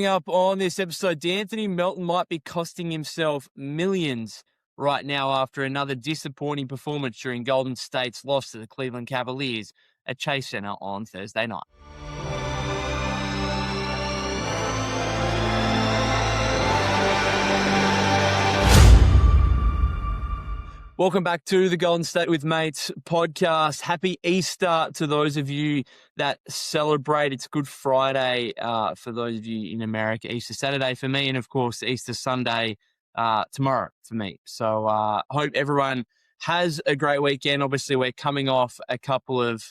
Up on this episode, D'Anthony Melton might be costing himself millions right now after another disappointing performance during Golden State's loss to the Cleveland Cavaliers at Chase Center on Thursday night. Welcome back to the Golden State with Mates podcast. Happy Easter to those of you that celebrate. It's Good Friday for those of you in America, Easter Saturday for me, and of course Easter Sunday tomorrow for me. So hope everyone has a great weekend. Obviously, we're coming off a couple of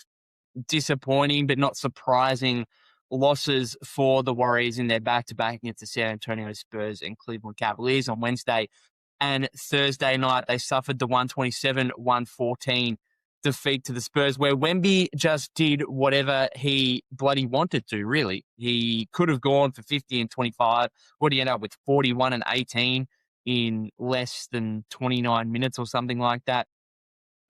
disappointing but not surprising losses for the Warriors in their back-to-back against the San Antonio Spurs and Cleveland Cavaliers on Wednesday and Thursday night. They suffered the 127-114 defeat to the Spurs, where Wemby just did whatever he bloody wanted to, really. He could have gone for 50 and 25. What did he end up with? 41 and 18 in less than 29 minutes or something like that.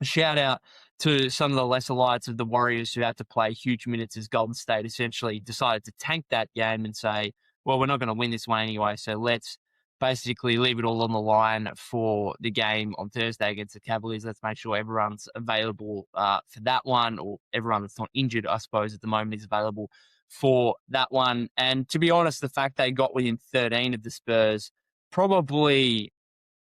A shout out to some of the lesser lights of the Warriors who had to play huge minutes as Golden State essentially decided to tank that game and say, well, we're not going to win this one anyway, so let's basically leave it all on the line for the game on Thursday against the Cavaliers. Let's make sure everyone's available for that one, or everyone that's not injured, I suppose, at the moment is available for that one. And to be honest, the fact they got within 13 of the Spurs probably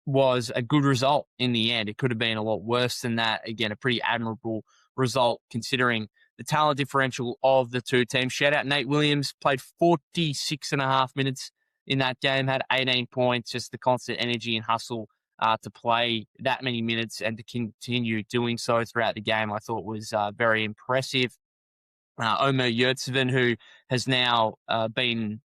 was a good result in the end. It could have been a lot worse than that. Again, a pretty admirable result considering the talent differential of the two teams. Shout out Nate Williams, played 46 and a half minutes in that game, had 18 points, just the constant energy and hustle to play that many minutes and to continue doing so throughout the game, I thought was very impressive. Omer Yurtseven, who has now been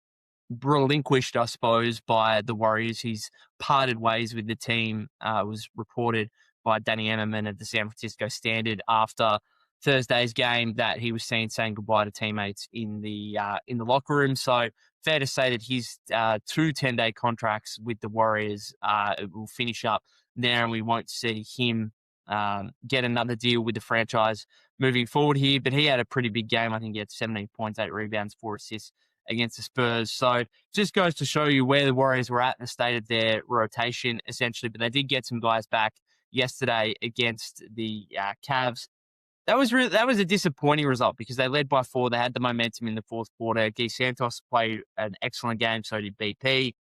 relinquished, I suppose, by the Warriors. He's parted ways with the team, was reported by Danny Emmerman of the San Francisco Standard after Thursday's game that he was seen saying goodbye to teammates in the locker room. So fair to say that his 2 10-day contracts with the Warriors will finish up there, and we won't see him get another deal with the franchise moving forward here. But he had a pretty big game. I think he had 17 points, 8 rebounds, 4 assists against the Spurs. So it just goes to show you where the Warriors were at in the state of their rotation, essentially. But they did get some guys back yesterday against the Cavs. That was a disappointing result because they led by 4. They had the momentum in the fourth quarter. Guy Santos played an excellent game, so did BP.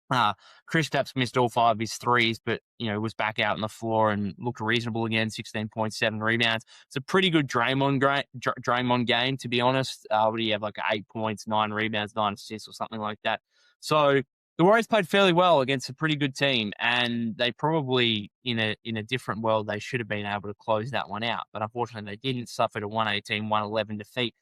Kristaps missed all 5 of his threes, but was back out on the floor and looked reasonable again. 16.7 rebounds. It's a pretty good Draymond game, to be honest. What do you have, like 8 points, 9 rebounds, 9 assists, or something like that? So the Warriors played fairly well against a pretty good team, and they probably, in a different world, they should have been able to close that one out. But unfortunately, they didn't. Suffer a 118-111 defeat.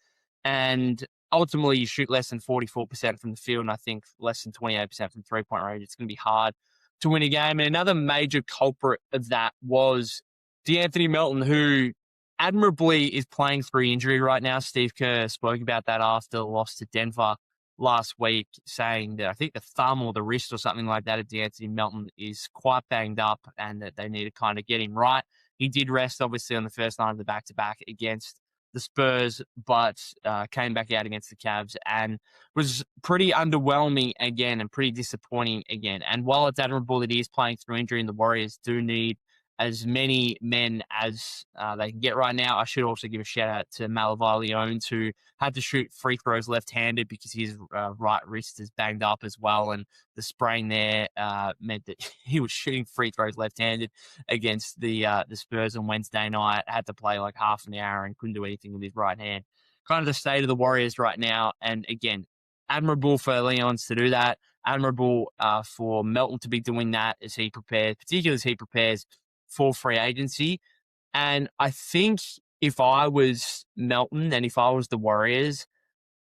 And ultimately, you shoot less than 44% from the field, and I think less than 28% from three-point range. It's going to be hard to win a game. And another major culprit of that was D'Anthony Melton, who admirably is playing through injury right now. Steve Kerr spoke about that after the loss to Denver last week, saying that I think the thumb or the wrist or something like that of D'Anthony Melton is quite banged up and that they need to kind of get him right. He did rest, obviously, on the first night of the back-to-back against the Spurs, but came back out against the Cavs and was pretty underwhelming again and pretty disappointing again. And while it's admirable that he is playing through injury and the Warriors do need as many men as they can get right now, I should also give a shout out to Malavai Leones, who had to shoot free throws left-handed because his right wrist is banged up as well, and the sprain there meant that he was shooting free throws left-handed against the Spurs on Wednesday night. Had to play like half an hour and couldn't do anything with his right hand. Kind of the state of the Warriors right now, and again, admirable for Leones to do that. Admirable for Melton to be doing that as he prepares, particularly as he prepares for free agency. And I think if I was Melton and if I was the Warriors,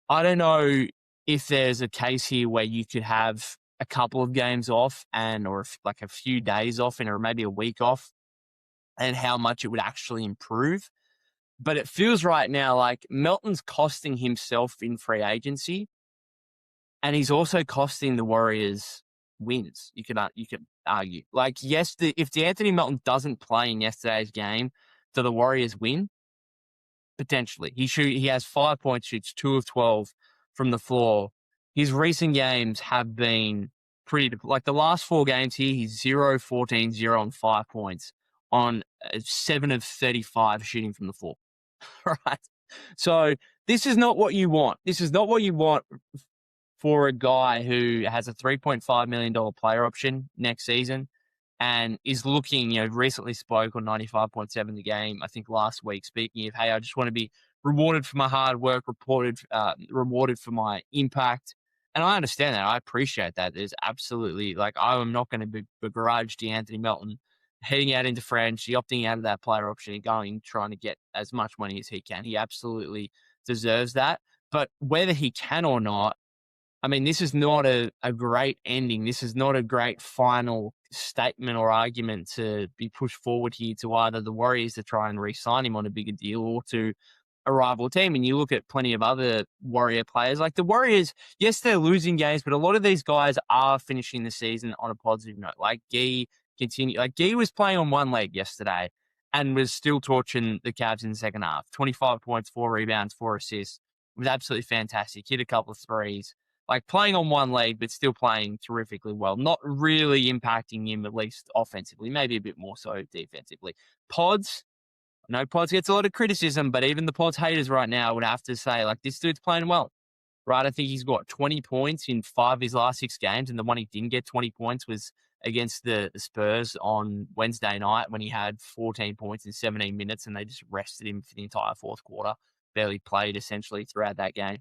I don't know if there's a case here where you could have a couple of games off or like a few days off or maybe a week off, and how much it would actually improve. But it feels right now like Melton's costing himself in free agency, and he's also costing the Warriors wins. You could argue. Like, yes, if D'Anthony Melton doesn't play in yesterday's game, do the Warriors win? Potentially. He has 5 points, shoots 2 of 12 from the floor his recent games have been pretty, like the last 4 games here, he's 0, 14, 0, and 5 points on 7 of 35 shooting from the floor. Right. So this is not what you want. This is not what you want for a guy who has a $3.5 million player option next season and is looking, recently spoke on 95.7 the game, I think last week, speaking of, hey, I just want to be rewarded for my hard work, rewarded for my impact. And I understand that. I appreciate that. There's absolutely, like, I am not going to begrudge De'Anthony Melton heading out into French, opting out of that player option and going, trying to get as much money as he can. He absolutely deserves that. But whether he can or not, I mean, this is not a great ending. This is not a great final statement or argument to be pushed forward here to either the Warriors to try and re-sign him on a bigger deal or to a rival team. And you look at plenty of other Warrior players. Like the Warriors, yes, they're losing games, but a lot of these guys are finishing the season on a positive note. Like Gee was playing on one leg yesterday and was still torching the Cavs in the second half. 25 points, 4 rebounds, 4 assists. It was absolutely fantastic. Hit a couple of threes. Like playing on one leg, but still playing terrifically well. Not really impacting him, at least offensively, maybe a bit more so defensively. Pods, I know Pods gets a lot of criticism, but even the Pods haters right now would have to say, like, this dude's playing well, right? I think he's got 20 points in 5 of his last 6 games, and the one he didn't get 20 points was against the Spurs on Wednesday night when he had 14 points in 17 minutes, and they just rested him for the entire fourth quarter. Barely played, essentially, throughout that game.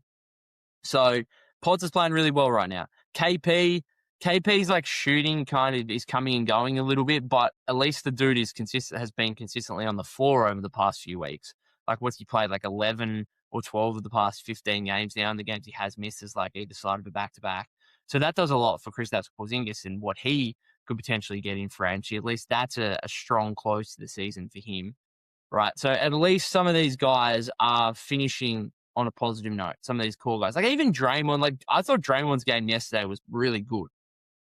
So Pods is playing really well right now. KP's like shooting kind of is coming and going a little bit, but at least the dude has been consistently on the floor over the past few weeks. Like what's he played, like 11 or 12 of the past 15 games now, and the games he has missed is like either side of a back-to-back. So that does a lot for Kristaps Porzingis and what he could potentially get in Franchi. At least that's a strong close to the season for him. Right. So at least some of these guys are finishing on a positive note. Some of these cool guys, like even Draymond, like I thought Draymond's game yesterday was really good.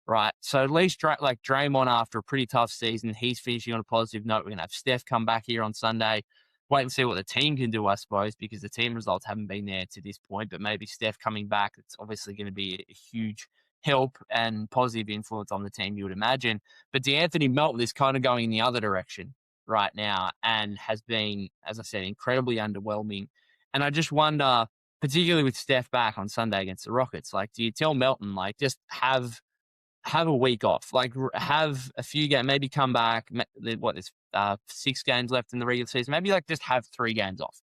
Right. So at least Draymond, after a pretty tough season, he's finishing on a positive note. We're going to have Steph come back here on Sunday. Wait and see what the team can do, I suppose, because the team results haven't been there to this point. But maybe Steph coming back, it's obviously going to be a huge help and positive influence on the team, you would imagine. But De'Anthony Melton is kind of going in the other direction right now and has been, as I said, incredibly underwhelming. And I just wonder, particularly with Steph back on Sunday against the Rockets, like, do you tell Melton, like, just have a week off, like have a few games, maybe come back, there's 6 games left in the regular season, maybe like just have 3 games off.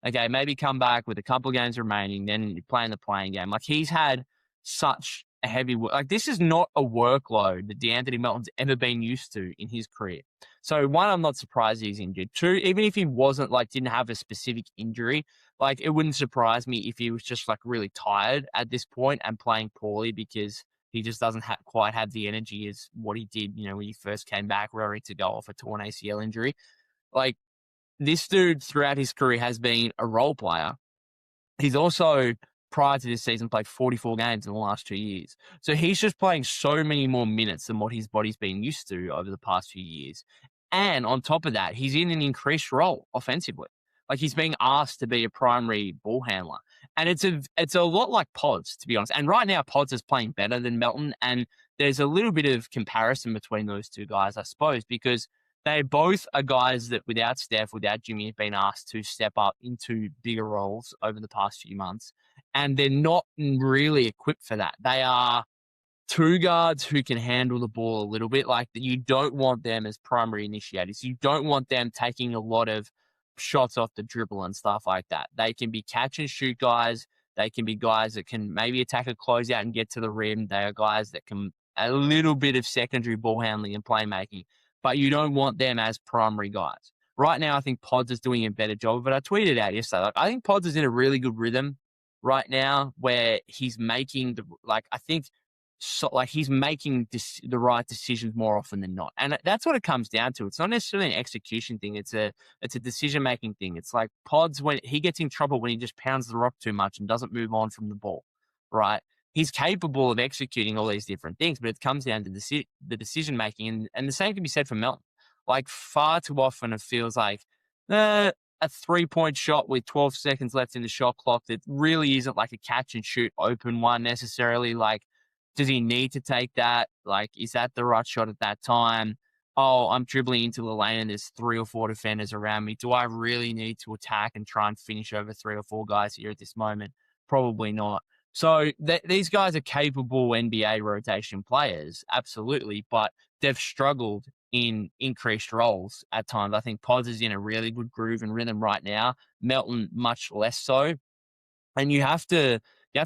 Okay, maybe come back with a couple of games remaining, then you're playing the playing game. Like he's had such a heavy work. Like this is not a workload that De'Anthony Melton's ever been used to in his career. So one, I'm not surprised he's injured. 2, even if he wasn't, like didn't have a specific injury, like it wouldn't surprise me if he was just like really tired at this point and playing poorly because he just doesn't quite have the energy as what he did, when he first came back ready to go off a torn ACL injury. Like this dude throughout his career has been a role player. He's also, prior to this season, played 44 games in the last 2 years. So he's just playing so many more minutes than what his body's been used to over the past few years. And on top of that, he's in an increased role offensively. Like he's being asked to be a primary ball handler. And it's a lot like Pods, to be honest. And right now, Pods is playing better than Melton. And there's a little bit of comparison between those two guys, I suppose, because they both are guys that without Steph, without Jimmy, have been asked to step up into bigger roles over the past few months. And they're not really equipped for that. They are 2 guards who can handle the ball a little bit. Like you don't want them as primary initiators. You don't want them taking a lot of shots off the dribble and stuff like that. They can be catch and shoot guys. They can be guys that can maybe attack a closeout and get to the rim. They are guys that can a little bit of secondary ball handling and playmaking, but you don't want them as primary guys. Right now, I think Pods is doing a better job, but I tweeted out yesterday, like, I think Pods is in a really good rhythm right now where he's making he's making the right decisions more often than not. And that's what it comes down to. It's not necessarily an execution thing. It's a decision-making thing. It's like Pods, when he gets in trouble when he just pounds the rock too much and doesn't move on from the ball, right? He's capable of executing all these different things, but it comes down to the decision-making. And the same can be said for Melton. Like far too often it feels like, a 3-point shot with 12 seconds left in the shot clock that really isn't like a catch and shoot open one necessarily. Like, does he need to take that? Like, is that the right shot at that time? Oh, I'm dribbling into the lane and there's 3 or 4 defenders around me. Do I really need to attack and try and finish over 3 or 4 guys here at this moment? Probably not. So these guys are capable NBA rotation players, absolutely, but they've struggled in increased roles at times. I think Pods is in a really good groove and rhythm right now. Melton much less so. And you have to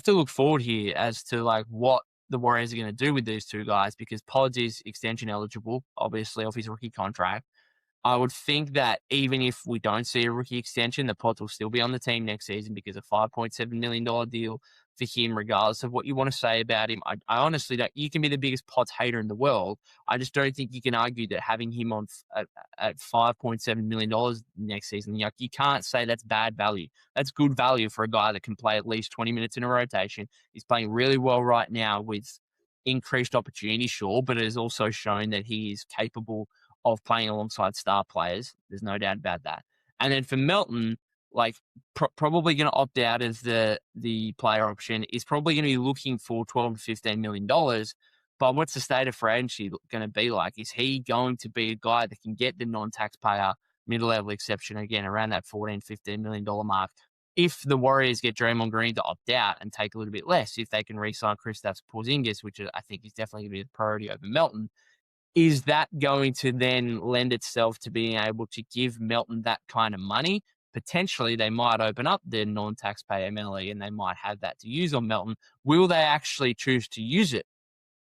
look forward here as to like what the Warriors are going to do with these two guys, because Pods is extension eligible, obviously, off his rookie contract. I would think that even if we don't see a rookie extension, the Pods will still be on the team next season because a $5.7 million deal for him, regardless of what you want to say about him. I honestly don't. You can be the biggest Pods hater in the world. I just don't think you can argue that having him on at $5.7 million next season, you can't say that's bad value. That's good value for a guy that can play at least 20 minutes in a rotation. He's playing really well right now with increased opportunity, sure, but it has also shown that he is capable of playing alongside star players. There's no doubt about that. And then for Melton, like probably going to opt out as the player option. Is probably going to be looking for $12 to $15 million. But what's the state of free agency going to be like? Is he going to be a guy that can get the non-taxpayer mid-level exception again around that $14, $15 million mark? If the Warriors get Draymond Green to opt out and take a little bit less, if they can re-sign Kristaps Porzingis, which I think is definitely going to be the priority over Melton, is that going to then lend itself to being able to give Melton that kind of money? Potentially, they might open up their non-taxpayer MLE and they might have that to use on Melton. Will they actually choose to use it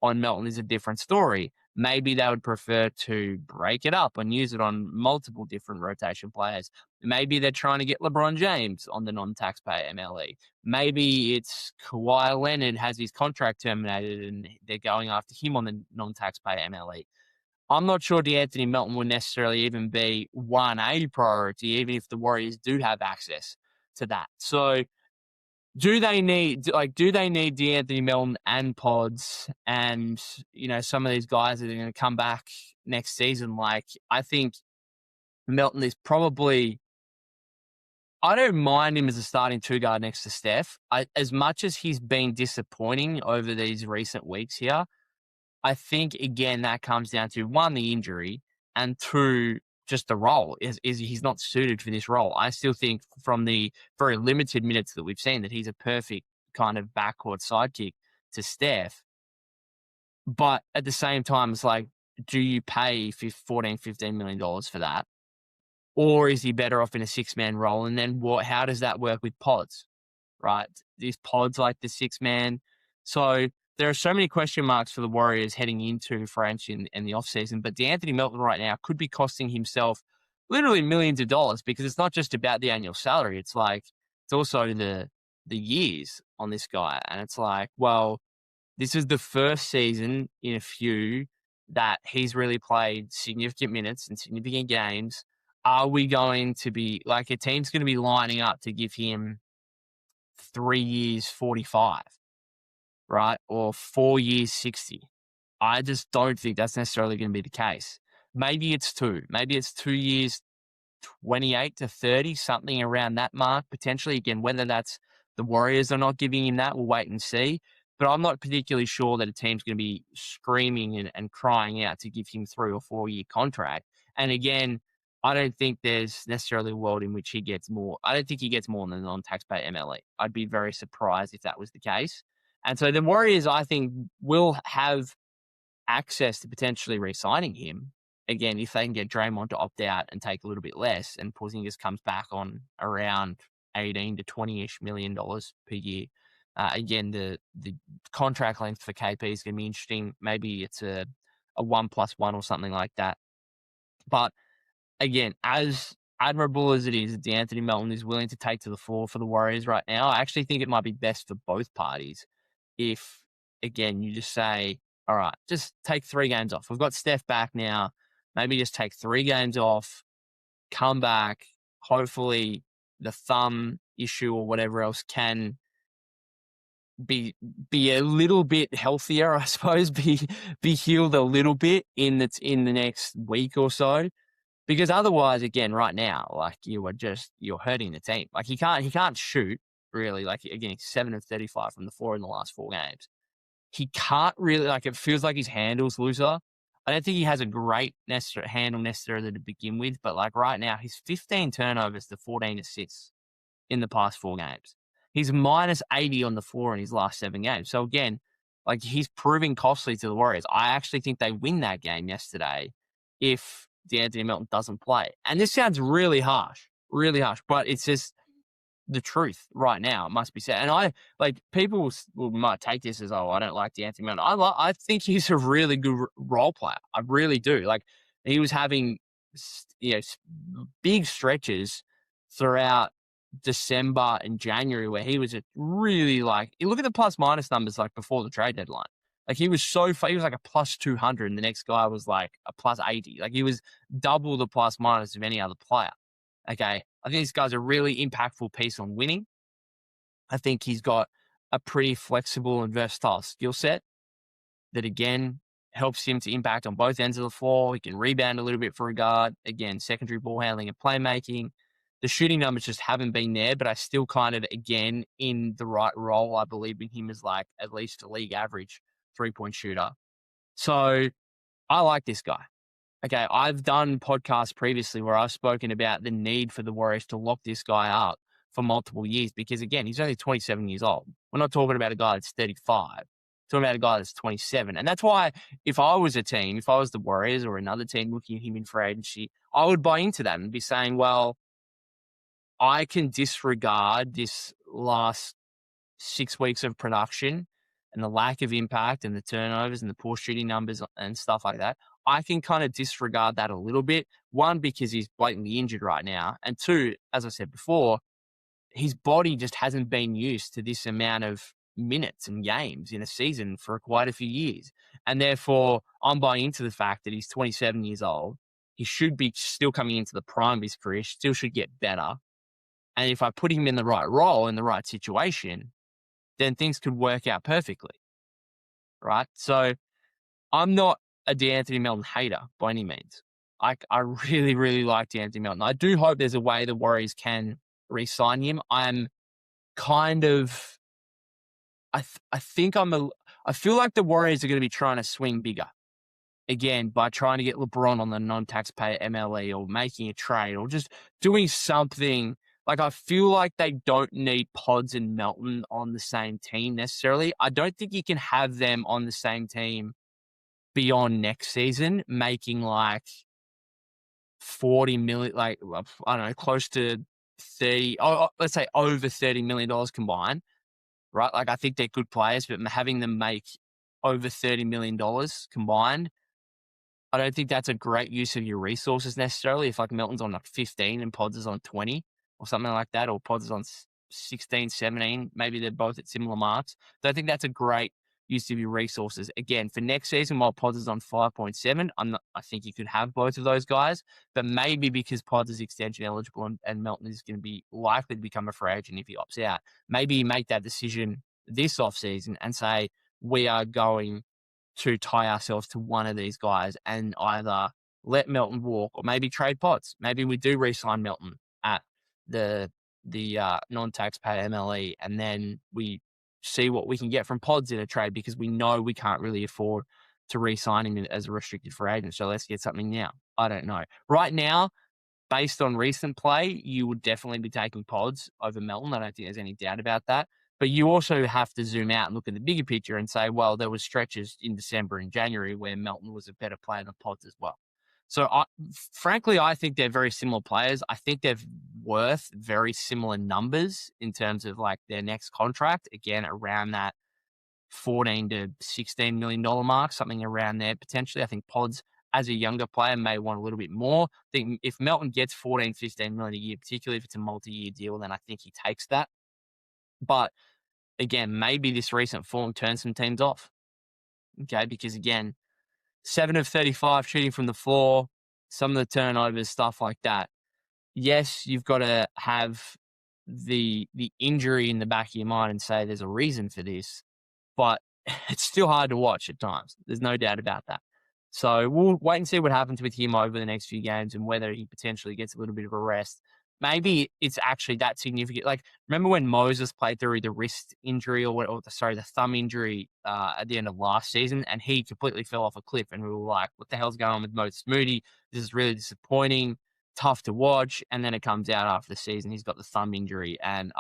on Melton is a different story. Maybe they would prefer to break it up and use it on multiple different rotation players. Maybe they're trying to get LeBron James on the non-taxpayer MLE. Maybe it's Kawhi Leonard has his contract terminated and they're going after him on the non-taxpayer MLE. I'm not sure DeAnthony Melton will necessarily even be 1A priority, even if the Warriors do have access to that. So do they need DeAnthony Melton and Pods and, some of these guys that are going to come back next season? Like, I think Melton is probably, I don't mind him as a starting two guard next to Steph. As much as he's been disappointing over these recent weeks here, I think, again, that comes down to, one, the injury, and two, just the role. Is he's not suited for this role. I still think from the very limited minutes that we've seen that he's a perfect kind of backcourt sidekick to Steph. But at the same time, it's like, do you pay $14, $15 million for that? Or is he better off in a six-man role? And then how does that work with Pods, right? These Pods like the six-man. So there are so many question marks for the Warriors heading into French in the offseason, but DeAnthony Melton right now could be costing himself literally millions of dollars, because it's not just about the annual salary. It's like, it's also the years on this guy. And it's like, well, this is the first season in a few that he's really played significant minutes and significant games. Are we going to be, like, a team's going to be lining up to give him 3 years, 45? Right? Or 4 years, 60. I just don't think that's necessarily going to be the case. Maybe it's 2. Maybe it's 2 years, 28 to 30, something around that mark, potentially. Again, whether that's the Warriors are not giving him that, we'll wait and see. But I'm not particularly sure that a team's going to be screaming and crying out to give him 3 or 4 year contract. And again, I don't think there's necessarily a world in which he gets more. I don't think he gets more than the non-taxpayer MLE. I'd be very surprised if that was the case. And so the Warriors, I think, will have access to potentially re-signing him. Again, if they can get Draymond to opt out and take a little bit less, and Porzingis comes back on around 18 to 20-ish million dollars per year. Again, the contract length for KP is going to be interesting. Maybe it's a 1+1 or something like that. But again, as admirable as it is, DeAnthony Melton is willing to take to the floor for the Warriors right now. I actually think it might be best for both parties if, again, you just say, all right, just take 3 games off. We've got Steph back now. Maybe just take 3 games off, come back. Hopefully the thumb issue or whatever else can be a little bit healthier, I suppose, be healed a little bit in the next week or so. Because otherwise, again, right now, like you're hurting the team. Like he can't shoot really. Like again, he's 7 of 35 from the floor in the last 4 games. He can't really, like, it feels like his handle's looser. I don't think he has a great handle necessarily to begin with, but like right now, he's 15 turnovers to 14 assists in the past 4 games. He's minus 80 on the floor in his last 7 games. So again, like he's proving costly to the Warriors. I actually think they win that game yesterday if DeAnthony Melton doesn't play. And this sounds really harsh, but it's just the truth right now, it must be said. And I like people might take this as, oh, I don't like DeAnthony Melton. I think he's a really good role player. I really do. Like he was having big stretches throughout December and January where he was really like, you look at the plus minus numbers like before the trade deadline. Like he was he was like a plus 200 and the next guy was like a plus 80. Like he was double the plus minus of any other player. Okay. I think this guy's a really impactful piece on winning. I think he's got a pretty flexible and versatile skill set that, again, helps him to impact on both ends of the floor. He can rebound a little bit for a guard. Again, secondary ball handling and playmaking. The shooting numbers just haven't been there, but I still kind of, again, in the right role, I believe in him as like at least a league average 3-point shooter. So I like this guy. Okay, I've done podcasts previously where I've spoken about the need for the Warriors to lock this guy up for multiple years because, again, he's only 27 years old. We're not talking about a guy that's 35. We're talking about a guy that's 27. And that's why if I was a team, if I was the Warriors or another team looking at him in free agency, I would buy into that and be saying, well, I can disregard this last 6 weeks of production and the lack of impact and the turnovers and the poor shooting numbers and stuff like that. I can kind of disregard that a little bit. One, because he's blatantly injured right now. And two, as I said before, his body just hasn't been used to this amount of minutes and games in a season for quite a few years. And therefore, I'm buying into the fact that he's 27 years old. He should be still coming into the prime of his career, still should get better. And if I put him in the right role, in the right situation, then things could work out perfectly. Right? So I'm not a DeAnthony Melton hater by any means. I really, really like DeAnthony Melton. I do hope there's a way the Warriors can re-sign him. I'm kind of, I feel like the Warriors are going to be trying to swing bigger again by trying to get LeBron on the non-taxpayer MLE or making a trade or just doing something. Like, I feel like they don't need Pods and Melton on the same team necessarily. I don't think you can have them on the same team beyond next season, making like 40 million, like, I don't know, close to 30, let's say over $30 million combined, right? Like, I think they're good players, but having them make over $30 million combined, I don't think that's a great use of your resources necessarily. If like Melton's on like 15 and Pods is on 20 or something like that, or Pods is on 16, 17, maybe they're both at similar marks. So I think that's a great use of your resources. Again, for next season, while Pods is on 5.7, I think you could have both of those guys, but maybe because Pods is extension eligible and Melton is going to be likely to become a free agent if he opts out, maybe you make that decision this offseason and say, we are going to tie ourselves to one of these guys and either let Melton walk or maybe trade Pods. Maybe we do re-sign Melton at the non-taxpayer MLE and then we see what we can get from Pods in a trade because we know we can't really afford to re-sign him as a restricted free agent. So let's get something now. I don't know. Right now, based on recent play, you would definitely be taking Pods over Melton. I don't think there's any doubt about that. But you also have to zoom out and look at the bigger picture and say, well, there was stretches in December and January where Melton was a better player than Pods as well. So, frankly, I think they're very similar players. I think they're worth very similar numbers in terms of like their next contract. Again, around that $14 to $16 million mark, something around there potentially. I think Pods, as a younger player, may want a little bit more. I think if Melton gets 14, 15 million a year, particularly if it's a multi-year deal, then I think he takes that. But again, maybe this recent form turns some teams off. Okay, because again, 7 of 35 shooting from the floor, some of the turnovers, stuff like that. Yes, you've got to have the injury in the back of your mind and say there's a reason for this, but it's still hard to watch at times. There's no doubt about that. So we'll wait and see what happens with him over the next few games and whether he potentially gets a little bit of a rest. Maybe it's actually that significant. Like, remember when Moses played through the wrist injury the thumb injury at the end of last season, and he completely fell off a cliff, and we were like, what the hell's going on with Moses Moody? This is really disappointing, tough to watch. And then it comes out after the season, he's got the thumb injury, and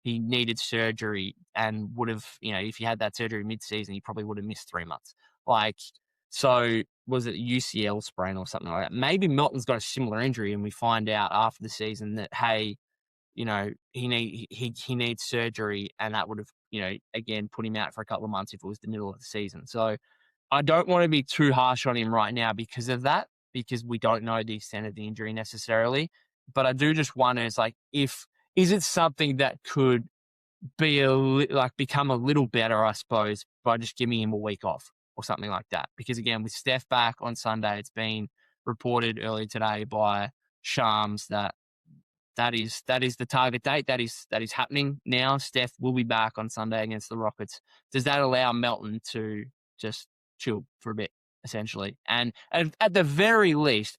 he needed surgery and would have, if he had that surgery mid-season, he probably would have missed 3 months. Like, so was it UCL sprain or something like that? Maybe Melton's got a similar injury, and we find out after the season that, hey, he needs surgery, and that would have, again, put him out for a couple of months if it was the middle of the season. So I don't want to be too harsh on him right now because of that, because we don't know the extent of the injury necessarily. But I do just wonder, is it something that could become a little better, I suppose, by just giving him a week off or something like that. Because again, with Steph back on Sunday, it's been reported earlier today by Shams that is the target date. That is happening now. Steph will be back on Sunday against the Rockets. Does that allow Melton to just chill for a bit, essentially? And at the very least,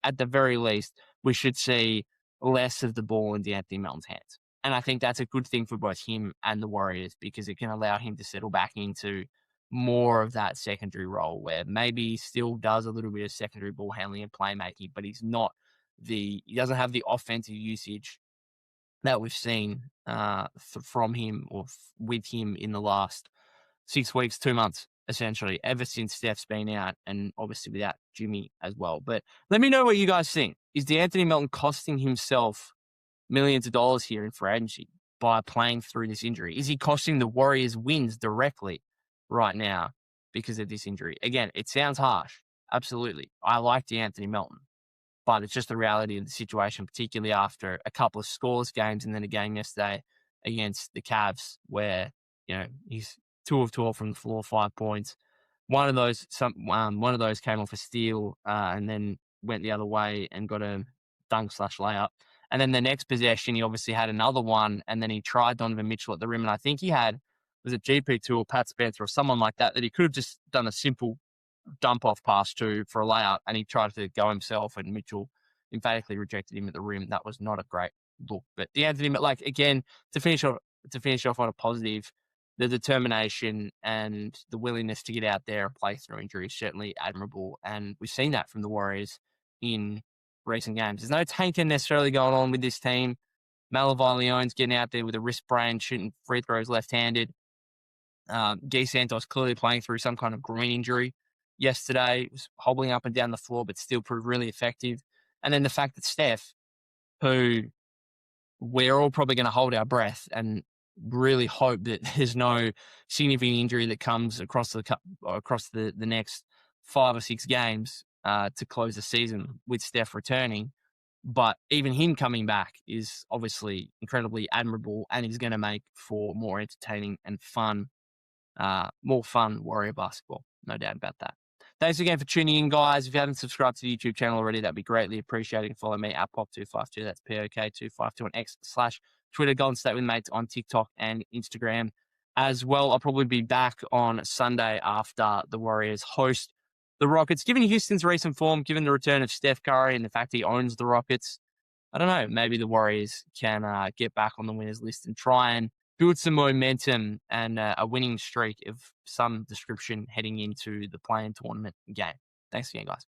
we should see less of the ball in D'Anthony Melton's hands. And I think that's a good thing for both him and the Warriors, because it can allow him to settle back into more of that secondary role where maybe he still does a little bit of secondary ball handling and playmaking, but he doesn't have the offensive usage that we've seen from him or with him in the last 6 weeks, 2 months, essentially, ever since Steph's been out, and obviously without Jimmy as well. But let me know what you guys think. Is D'Anthony Melton costing himself millions of dollars here in free agency by playing through this injury? Is he costing the Warriors wins directly right now because of this injury? Again, it sounds harsh. Absolutely. I like D'Anthony Melton, but it's just the reality of the situation, particularly after a couple of scoreless games and then a game yesterday against the Cavs where, he's 2 of 12 from the floor, 5 points. One of those came off a steal and then went the other way and got a dunk/layup. And then the next possession, he obviously had another one, and then he tried Donovan Mitchell at the rim. And I think was it GP2 or Pat Spencer or someone like that he could have just done a simple dump off pass to for a layup, and he tried to go himself, and Mitchell emphatically rejected him at the rim. That was not a great look. But D'Anthony, again, to finish off on a positive, the determination and the willingness to get out there and play through injury is certainly admirable, and we've seen that from the Warriors in recent games. There's no tanking necessarily going on with this team. Leon's getting out there with a wrist sprain, shooting free throws left-handed. Guy Santos clearly playing through some kind of groin injury yesterday. He was hobbling up and down the floor, but still proved really effective. And then the fact that Steph, who we're all probably going to hold our breath and really hope that there's no significant injury that comes across the next 5 or 6 games to close the season with Steph returning. But even him coming back is obviously incredibly admirable, and is going to make for more entertaining and more fun Warrior basketball. No doubt about that. Thanks again for tuning in, guys. If you haven't subscribed to the YouTube channel already, that'd be greatly appreciated. Follow me at Pop252. That's POK252 on X/Twitter. Golden State with Mates on TikTok and Instagram as well. I'll probably be back on Sunday after the Warriors host the Rockets. Given Houston's recent form, given the return of Steph Curry and the fact he owns the Rockets, I don't know, maybe the Warriors can get back on the winners list and try and build some momentum and a winning streak of some description heading into the play-in tournament game. Thanks again, guys.